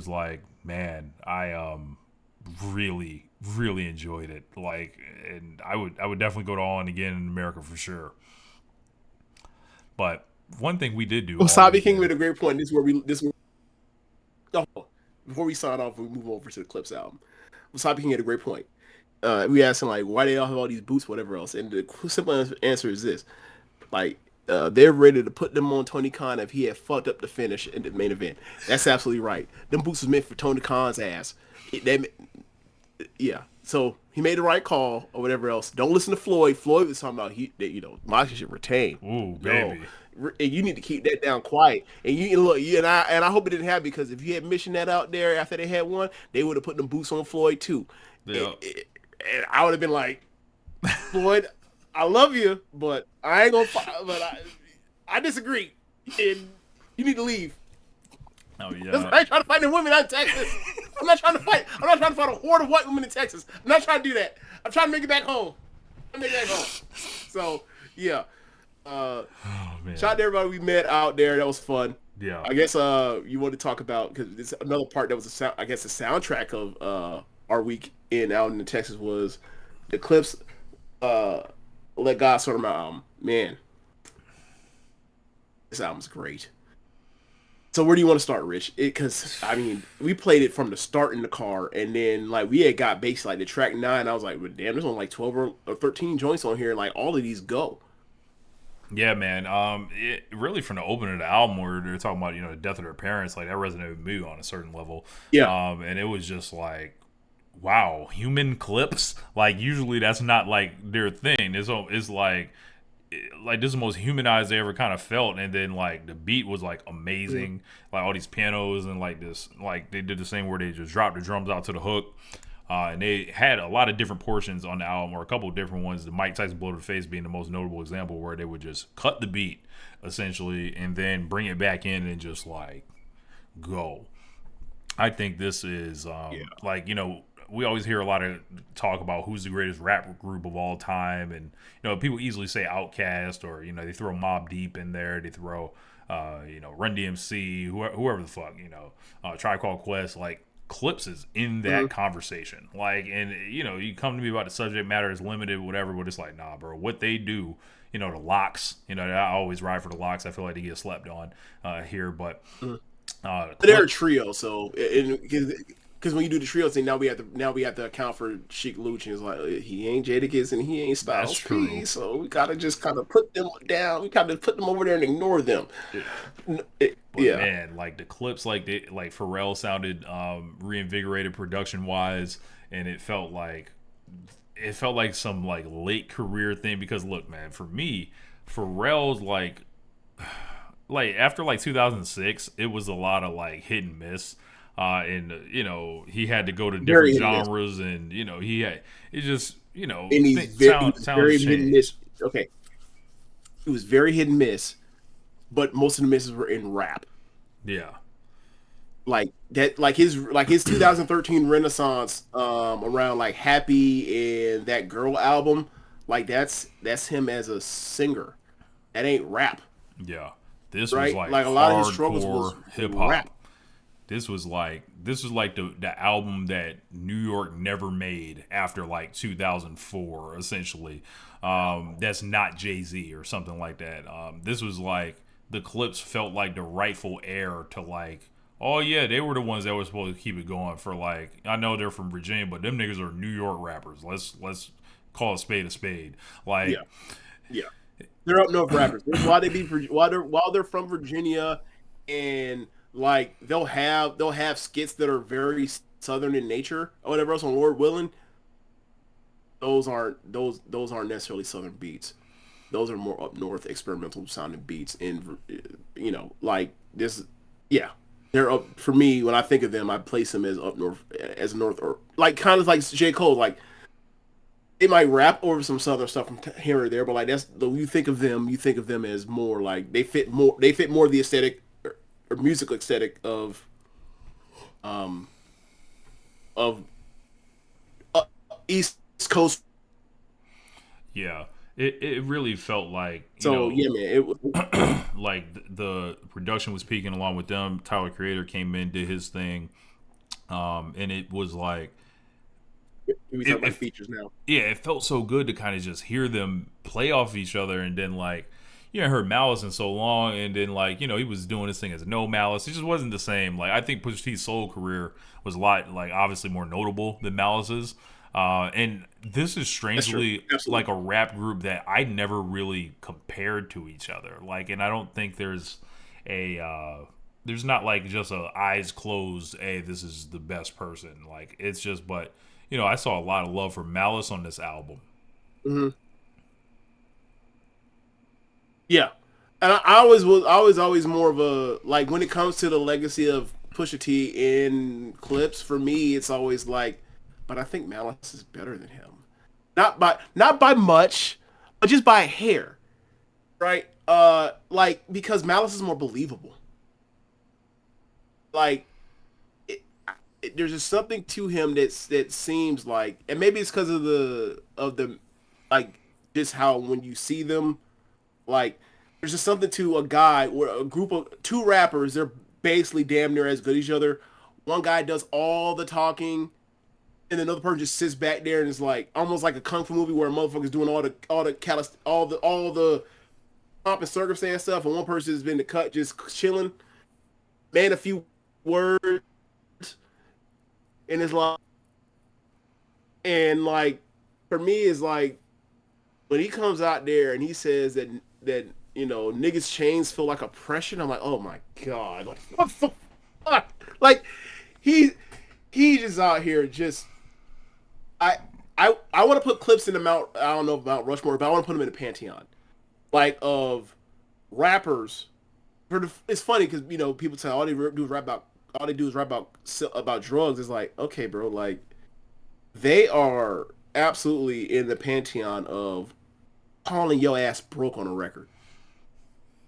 was like, man, I really really enjoyed it. Like, and I would definitely go to All In again in America for sure. But one thing we did do all Wasabi King weekend. made a great point. This is where we this. Oh, before we sign off, we move over to the Clipse album. Wasabi King had a great point. We asked him like, why they all have all these boots, whatever else, and the simple answer is this: like, they're ready to put them on Tony Khan if he had fucked up the finish in the main event. That's absolutely right. Them boots was meant for Tony Khan's ass. Yeah. So he made the right call or whatever else. Don't listen to Floyd. Floyd was talking about Moxley should retain. Ooh, No, baby. you need to keep that down quiet. And you look, and I hope it didn't happen because if you had mentioned that out there after they had one, they would have put them boots on Floyd too. And, Yeah. and I would have been like, Floyd, I love you, but I ain't gonna. But I disagree, and you need to leave. Oh I yeah. ain't trying to fight the women out in Texas. I'm not trying to fight. I'm not trying to fight a horde of white women in Texas. I'm not trying to do that. I'm trying to make it back home. I'm make it back home. So yeah. Oh Shout out man. to everybody we met out there. That was fun. Yeah. I guess you want to talk about because it's another part that was I guess the soundtrack of our week in out in Texas was the Clipse Let God Sort My album. Man, this album's great. So where do you want to start, Rich? Because I mean, we played it from the start in the car, and then like we had got basically like the track 9. I was like, well, damn, there's only like 12 or 13 joints on here, and like all of these go. Yeah, man. It really from the opening of the album where they're talking about the death of their parents, like that resonated with me on a certain level. Yeah. And it was just like, wow, human clips. Like usually that's not like their thing. It's like this is the most humanized they ever kind of felt. And then like the beat was like Mhm. amazing, like all these pianos and like this, like they did the same where they just dropped the drums out to the hook. And they had a lot of different portions on the album, or a couple of different ones. The Mike Tyson blow to the face being the most notable example, where they would just cut the beat essentially and then bring it back in and just like go. I think this is Yeah. like we always hear a lot of talk about who's the greatest rap group of all time, and people easily say Outkast, or they throw Mob Deep in there, they throw Run DMC, whoever the fuck, Tribe Called Quest, like Clipse is in Mhm. that conversation. Like, and you come to me about the subject matter is limited, whatever, but it's like, nah, bro, what they do, the locks, I always ride for the locks. I feel like they get slept on here, but Mhm. They're a Clipse, trio, so because when you do the trio thing, now we have to account for Sheik Luch, and it's like he ain't Jadakiss and he ain't that's Styles P, true. so we gotta just kind of put them down. We gotta put them over there and ignore them. But Yeah, man, like the clips, like Pharrell sounded reinvigorated production wise, and it felt like some like late career thing. Because look, man, for me, Pharrell's like after like 2006, it was a lot of like hit and miss. And he had to go to very different hit and miss, genres, and he had it just and he was sounds very hit and miss. changed. Okay, it was very hit and miss, but most of the misses were in rap. Yeah, Like that, like his 2013 Renaissance, around like Happy and that girl album, like that's him as a singer. That ain't rap, yeah. This was right? like Like a lot of his struggles was hardcore hip rap. hop. This was like the album that New York never made after like 2004, essentially. That's not Jay-Z or something like that. This was like the Clips felt like the rightful heir to like, oh yeah, they were the ones that were supposed to keep it going for like, I know they're from Virginia, but them niggas are New York rappers. Let's call a spade a spade. Yeah, Like, yeah. They're up north rappers. While they're from Virginia, and like they'll have skits that are very southern in nature or whatever else on Lord Willing. Those aren't necessarily southern beats. Those are more up north experimental sounding beats. And like this, yeah, they're up for me. When I think of them, I place them as up north, as north, or like kind of like J Cole. Like they might rap over some southern stuff from here or there, but like that's you think of them, you think of them as more like they fit more the aesthetic, or musical aesthetic um of uh, East Coast. yeah, it really felt like So yeah, man, it was. like the production was peaking along with them. Tyler Creator came in, did his thing. And it was like We talk it, about it features now. yeah, it felt so good to kind of just hear them play off each other, and then like you know, I heard Malice in so long, and then like you know he was doing this thing as no Malice. It just wasn't the same. Like I think Pusha T's solo career was a lot like obviously more notable than Malice's. And this is That's true. strangely like Absolutely. a rap group that I never really compared to each other. Like, and I don't think there's not like just a eyes closed. Hey, this is the best person. Like it's just, but you know, I saw a lot of love for Malice on this album. Hmm. Yeah, and I was always more of a like when it comes to the legacy of Pusha T in Clips. For me, it's always like, but I think Malice is better than him. Not by much, but just by a hair, right? Like because Malice is more believable. Like there's just something to him that seems like, and maybe it's because of the like just how when you see them, like there's just something to a guy where a group of two rappers, they're basically damn near as good as each other. One guy does all the talking, and another person just sits back there and is like almost like a kung fu movie where a motherfucker's doing all the pomp and circumstance stuff, and one person has been the cut just chilling, man, a few words, and it's like, and like for me, it's like when he comes out there and he says that niggas chains feel like oppression. I'm like, oh my god, like what the fuck? Like he he just out here just I I want to put Clips in the Mount. I don't know about Rushmore, but I want to put him in the pantheon like of rappers. It's funny because people say all they do is rap about drugs. It's like, okay, bro, like they are absolutely in the pantheon of calling your ass broke on a record.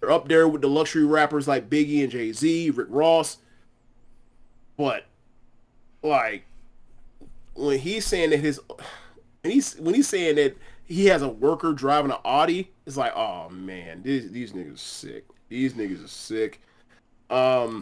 They're up there with the luxury rappers like Biggie and Jay Z, Rick Ross. But like when he's saying that when he's saying that he has a worker driving an Audi, it's like, oh man, these niggas are sick. These niggas are sick.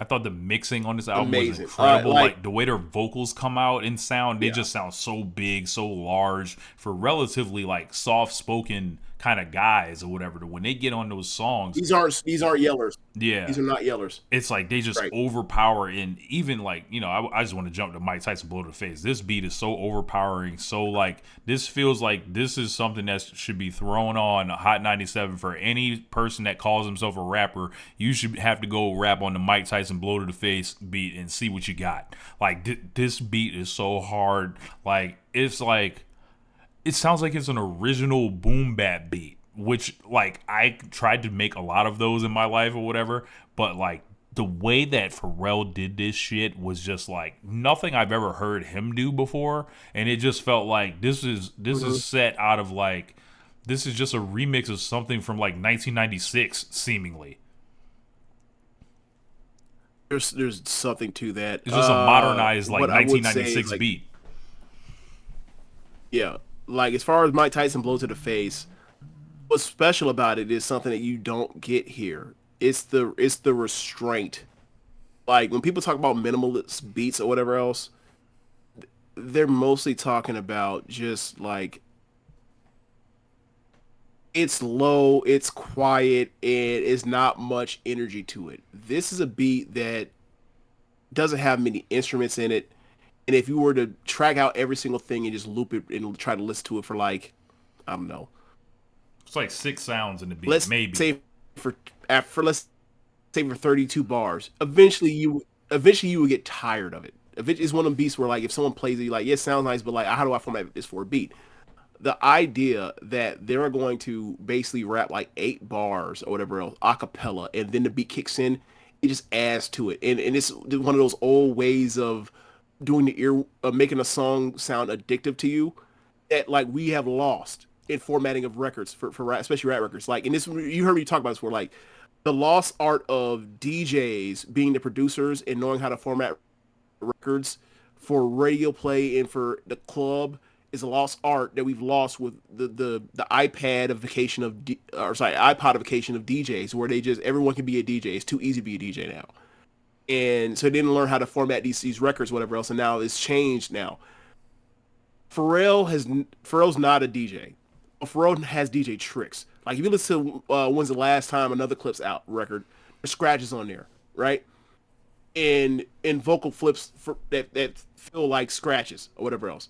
I Um, thought the mixing on this album was Amazing. incredible. Like Like the way their vocals come out and sound, they yeah, just sound so big, so large for relatively like soft spoken kind of guys or whatever. When they get on those songs, these aren't yellers. yeah, These are not yellers. it's like they just Right. overpower. And even like you know I just want to jump to Mike Tyson blow to the face. This beat is so overpowering, so like this feels like this is something that should be thrown on Hot 97 for any person that calls himself a rapper. You should have to go rap on the Mike Tyson blow to the face beat and see what you got. Like this beat is so hard. Like it sounds like it's an original boom bap beat, which like I tried to make a lot of those in my life or whatever, but like the way that Pharrell did this shit was just like nothing I've ever heard him do before, and it just felt like this is Mhm. set out of like this is just a remix of something from like 1996 seemingly. There's something to that. It's just a modernized like What I would say is 1996 like, beat. yeah, like as far as Mike Tyson blow to the face, what's special about it is something that you don't get here. It's the restraint. Like when people talk about minimalist beats or whatever else, they're mostly talking about just like it's low, it's quiet, and it's not much energy to it. This is a beat that doesn't have many instruments in it. And if you were to track out every single thing and just loop it and try to listen to it for like, I don't know, It's like six sounds in the beat, let's maybe. say let's say for 32 bars, eventually you would get tired of it. It's one of them beats where like if someone plays it, you're like, yeah, it sounds nice, but like how do I format this for a beat? The idea that they're going to basically rap like 8 bars or whatever else a cappella and then the beat kicks in, it just adds to it. And it's one of those old ways of doing the ear making a song sound addictive to you that like we have lost in formatting of records for rap, especially rap records. Like, and this you heard me talk about this before, like the lost art of DJs being the producers and knowing how to format records for radio play and for the club is a lost art that we've lost with the iPadification of or sorry iPodification of DJs, where they just everyone can be a DJ. It's too easy to be a DJ now, and so he didn't learn how to format these records, whatever else. And now it's changed. Now Pharrell's not a DJ. Pharrell has DJ tricks. Like if you listen to when's the last time another Clipse out record, there's scratches on there, right? And vocal flips that feel like scratches or whatever else.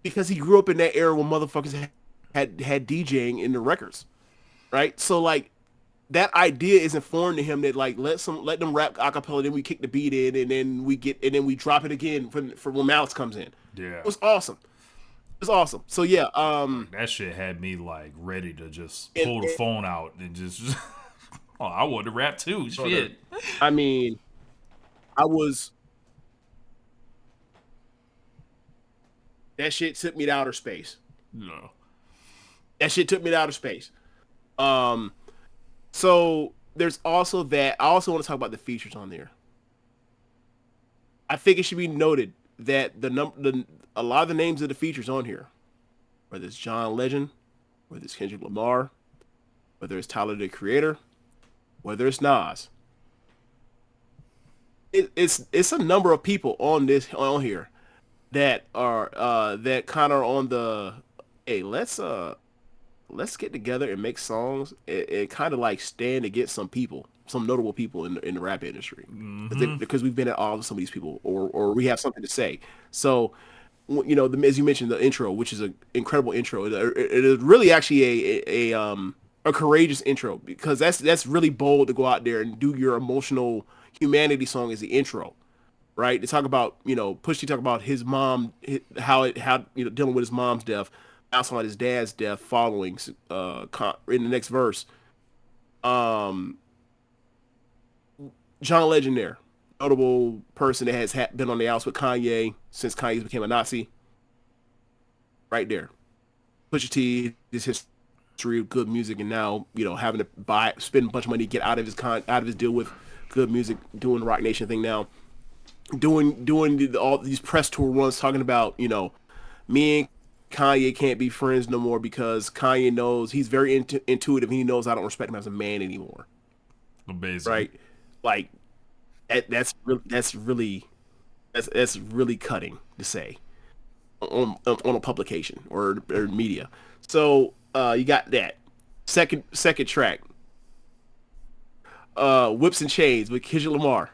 Because he grew up in that era when motherfuckers had DJing in the records, right? So like that idea isn't foreign to him. That like let them rap acapella, then we kick the beat in, and then we drop it again for when Malice comes in. Yeah. It was awesome. It was awesome. So yeah, That shit had me like ready to just and, pull the phone out and just oh, I want to rap too. Shit. I mean, I was that shit took me to outer space. No. That shit took me to outer space. So there's also that. I also want to talk about the features on there. I think it should be noted that a lot of the names of the features on here, whether it's John Legend, whether it's Kendrick Lamar, whether it's Tyler the Creator, whether it's Nas, it's a number of people on here that are that kind of on the hey let's get together and make songs and kind of like stand against some notable people in the rap industry because we've been at all of some of these people or we have something to say. So you know, as you mentioned, the intro, which is an incredible intro, it is really actually a courageous intro because that's really bold to go out there and do your emotional humanity song as the intro. Right, to talk about Pusha talk about his mom, how dealing with his mom's death, also on his dad's death following in the next verse. John Legend there, notable person that has been on the outs with Kanye since Kanye became a Nazi. Right there, Pusha T, his history of good music, and now having to spend a bunch of money to get out of his deal with good music, doing the Rock Nation thing now. Doing all these press tour runs talking about me and Kanye can't be friends no more because Kanye knows he's very intuitive and he knows I don't respect him as a man anymore. Amazing. Right, like that's really cutting to say on a publication or media. So you got that second track, Whips and Chains with Kendrick Lamar.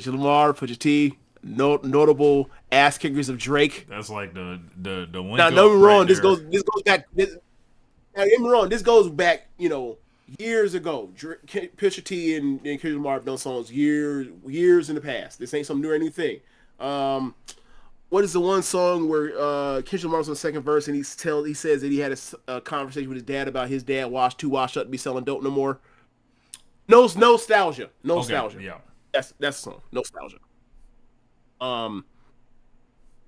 Lamar, Pusha T, notable ass kickers of Drake. That's like the link. Now, don't get me wrong. This goes back. Now, don't get me wrong. This goes back, years ago. Pusha T and Kendrick Lamar have done songs years in the past. This ain't some new or anything. What is the one song where Kendrick Lamar's on the second verse and he says that he had a conversation with his dad about his dad too washed up to be selling dope no more. Nostalgia. Okay, yeah. That's the song. Nostalgia.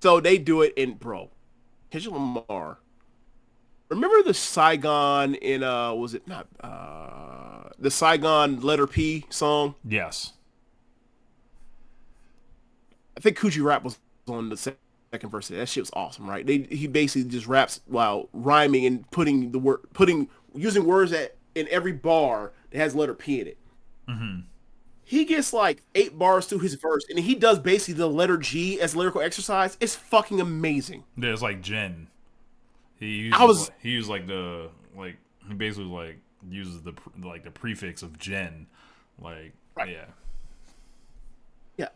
So they do it in Kendrick Lamar. Remember the Saigon in was it not the Saigon Letter P song? Yes. I think Coogee Rap was on the second verse. That shit was awesome, right? He basically just raps while rhyming and using words in every bar that has letter P in it. Mm-hmm. He gets like 8 bars through his verse, and he does basically the letter G as lyrical exercise. It's fucking amazing. Yeah, it's like Jen. He basically uses the prefix of Jen, like right. Yeah. Yeah,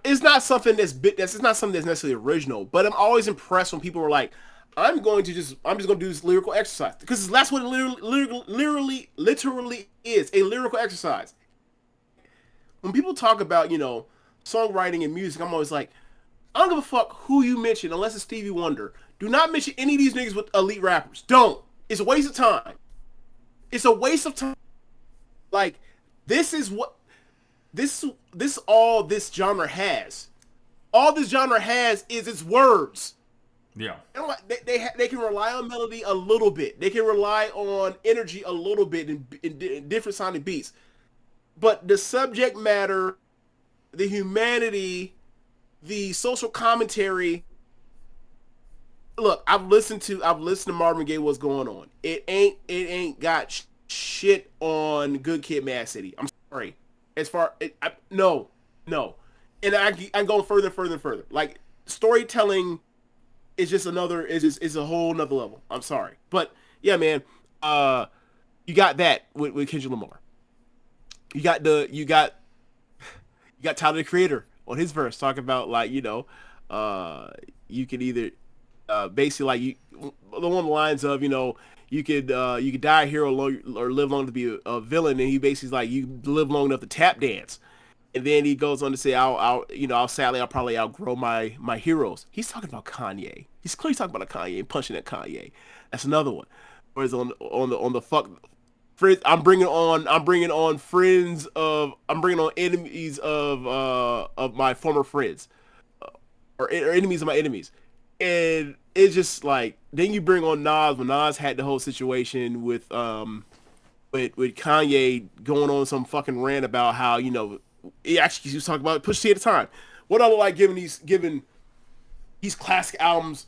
it's not something it's not something that's necessarily original, but I'm always impressed when people are like, I'm just going to do this lyrical exercise because that's what it literally is, a lyrical exercise. When people talk about, songwriting and music, I'm always like, I don't give a fuck who you mention unless it's Stevie Wonder. Do not mention any of these niggas with elite rappers. Don't. It's a waste of time. It's a waste of time. Like, this is what all this genre has. All this genre has is its words. Yeah. They can rely on melody a little bit. They can rely on energy a little bit in different sounding beats. But the subject matter, the humanity, the social commentary. Look, I've listened to Marvin Gaye. What's going on? It ain't got shit on Good Kid, Mad City. I'm sorry. As far no, no, and I'm going further and further and further. Like storytelling is just another is a whole nother level. I'm sorry, but yeah, man. Uh, you got that with Kendrick Lamar. You got Tyler the Creator on his verse talking about like uh, you could either basically like you along the lines of you could die a hero or live long to be a villain, and he basically is like you live long enough to tap dance. And then he goes on to say, I'll probably outgrow my heroes. He's talking about Kanye. He's clearly talking about a Kanye, punching at Kanye. That's another one. Whereas on the fuck, friends, I'm bringing on enemies of my former friends, or enemies of my enemies, and it's just like then you bring on Nas when Nas had the whole situation with Kanye going on some fucking rant about how he was talking about Push T at the time. What I like giving these classic albums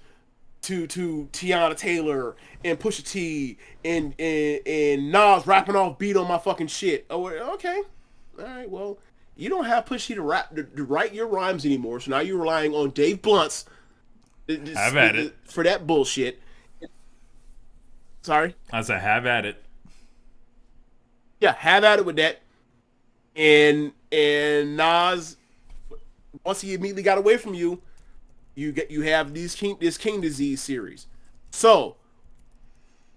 to Tiana Taylor and Pusha T and Nas rapping off beat on my fucking shit. Oh, okay, all right. Well, you don't have Pusha T to write your rhymes anymore, so now you're relying on Dave Blunt's Have at it. for that bullshit. Sorry. I said, have at it. Yeah, have at it with that. And Nas, once he immediately got away from you, you have this King Disease series. So,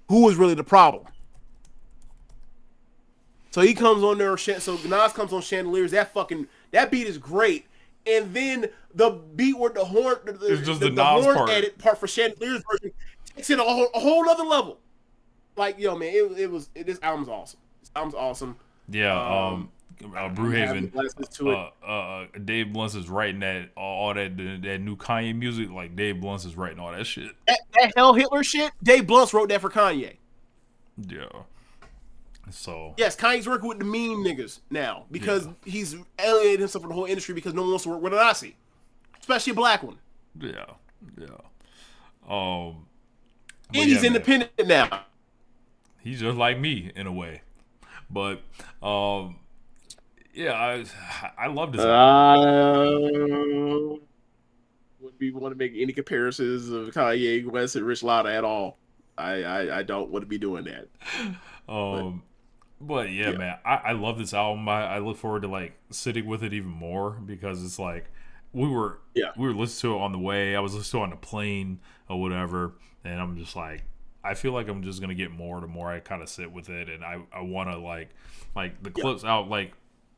who was really the problem? So he comes on there. So Nas comes on Chandeliers. That beat is great. And then the beat where the horn, It's just the the Nas horn part. edit part for Chandeliers version takes it a whole other level. Like man, this album's awesome. This album's awesome. Yeah, Brewhaven. To it. Dave Blunt is writing that all that new Kanye music. Like Dave Blunt is writing all that shit. That Hell Hitler shit, Dave Blunt wrote that for Kanye. Yeah. So yes, Kanye's working with the meme niggas now because he's alienated himself from the whole industry because no one wants to work with a Nazi, especially a black one. Yeah, yeah. And he's independent now. He's just like me in a way, but yeah, I love this. Wouldn't be want to make any comparisons of Kanye West and Rich Lotta at all. I don't want to be doing that. But yeah, man, I love this album. I look forward to like sitting with it even more because it's like we were listening to it on the way. I was listening to it on the plane or whatever, and I'm just like, I feel like I'm just gonna get more the more I kind of sit with it, and I want to like the Clipse out like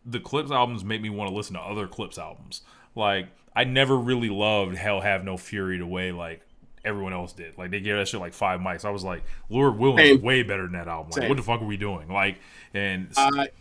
the Clipse albums make me want to listen to other Clipse albums. Like I never really loved Hell Have No Fury the way like everyone else did. Like they gave that shit like 5 mics. I was like, Lord Williams is way better than that album. Like, what the fuck are we doing? Like, and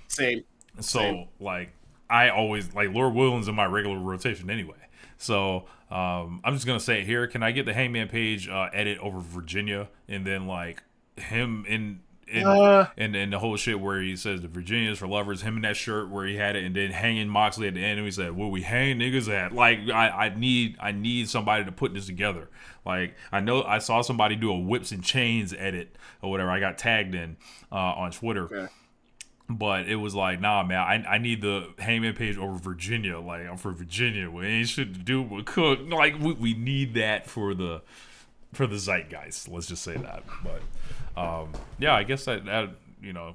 same. So Same. like, I always like Lord Williams in my regular rotation anyway. So I'm just gonna say it here. Can I get the Hangman Page edit over Virginia, and then like him in and the whole shit where he says the Virginia's for lovers, him in that shirt where he had it, and then hanging Moxley at the end, and he said, "Where we hang niggas at?" Like I need somebody to put this together. Like I know I saw somebody do a whips and chains edit or whatever. I got tagged in on Twitter. Okay. But it was like, nah, man, I need the Hangman Page over Virginia. Like, I'm for Virginia. We ain't shit to do with Cook. Like, we need that for the zeitgeist. Let's just say that. But, yeah, I guess that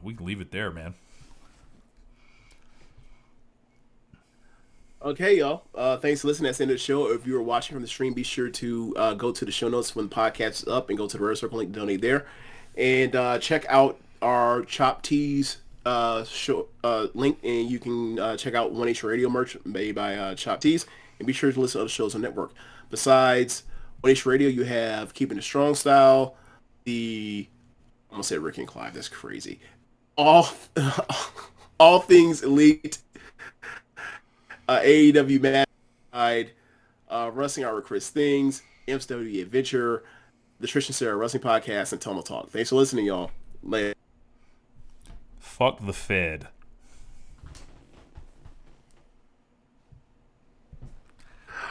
we can leave it there, man. Okay, y'all. Thanks for listening. That's the end of the show. If you are watching from the stream, be sure to go to the show notes when the podcast is up and go to the Red Circle link to donate there. And check out our Chop Tees show link, and you can check out 1H Radio merch made by Chop Tees, and be sure to listen to other shows on the network. Besides 1H Radio, you have Keeping It Strong Style, I'm gonna say Rick and Clive. That's crazy. All things elite, AEW Mad, Wrestling Hour with Chris Things, MSW Adventure, the Trish and Sarah Wrestling Podcast, and Tomo Talk. Thanks for listening, y'all. Later. Fuck the Fed.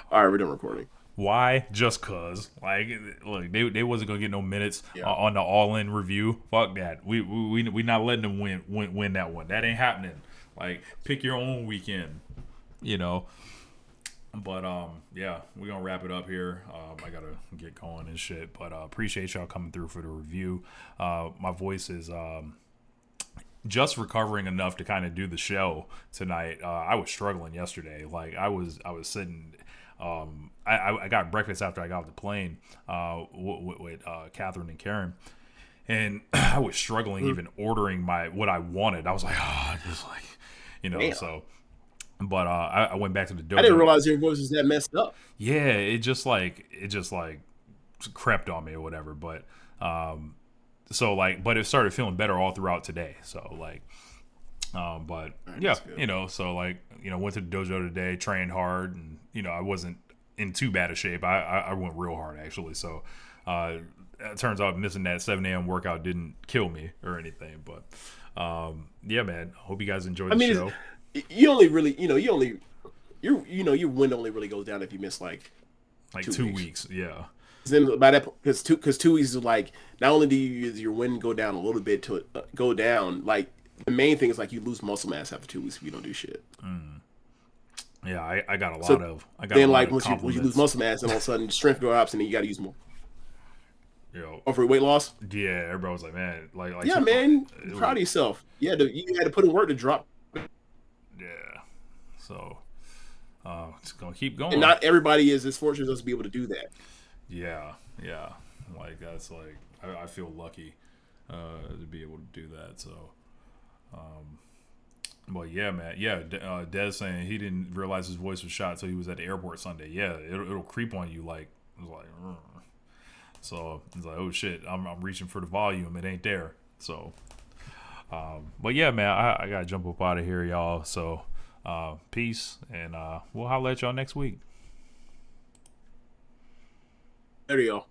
All right, we're done recording. Why? Just cause. Like, look, they wasn't gonna get no minutes on the All In review. Fuck that. We not letting them win that one. That ain't happening. Like, pick your own weekend, you know. But yeah, we're gonna wrap it up here. I gotta get going and shit. But appreciate y'all coming through for the review. My voice is just recovering enough to kind of do the show tonight. I was struggling yesterday. Like I was sitting. I got breakfast after I got off the plane with Catherine and Karen, and I was struggling even ordering what I wanted. I was like, just like, Damn. so. But I went back to the I didn't dojo. realize your voice was that messed up. Yeah, it just like crept on me or whatever. But so like, but it started feeling better all throughout today. So like, but All right, yeah, that's good. so like, went to the dojo today, trained hard, and I wasn't in too bad a shape. I went real hard actually. So it turns out missing that 7 a.m. workout didn't kill me or anything. But yeah, man, hope you guys enjoyed I the mean, show. you only really, your win only really goes down if you miss like Like 2 weeks. 2 weeks, yeah. Then by that, because 2 weeks is like not only do your win go down a little bit to go down, like the main thing is like you lose muscle mass after 2 weeks if you don't do shit. Yeah, I got a So lot of then like once you lose compliments. muscle mass, and all of a sudden strength drops, and then you got to use more. You know, Oh, for weight loss? yeah, everybody was like, man, like Yeah, man, it was, proud of yourself. You had to put in work to drop, yeah. So it's gonna keep and going. not everybody is as fortunate as to be able to do that. Yeah, yeah. Like that's like I feel lucky to be able to do that. So, but yeah, man, yeah. Des saying he didn't realize his voice was shot until he was at the airport Sunday. Yeah, it'll creep on you like it was like. So it's like, oh shit, I'm reaching for the volume, it ain't there. So, but yeah, man, I gotta jump up out of here, y'all. So, peace, and we'll holler at y'all next week. There you go.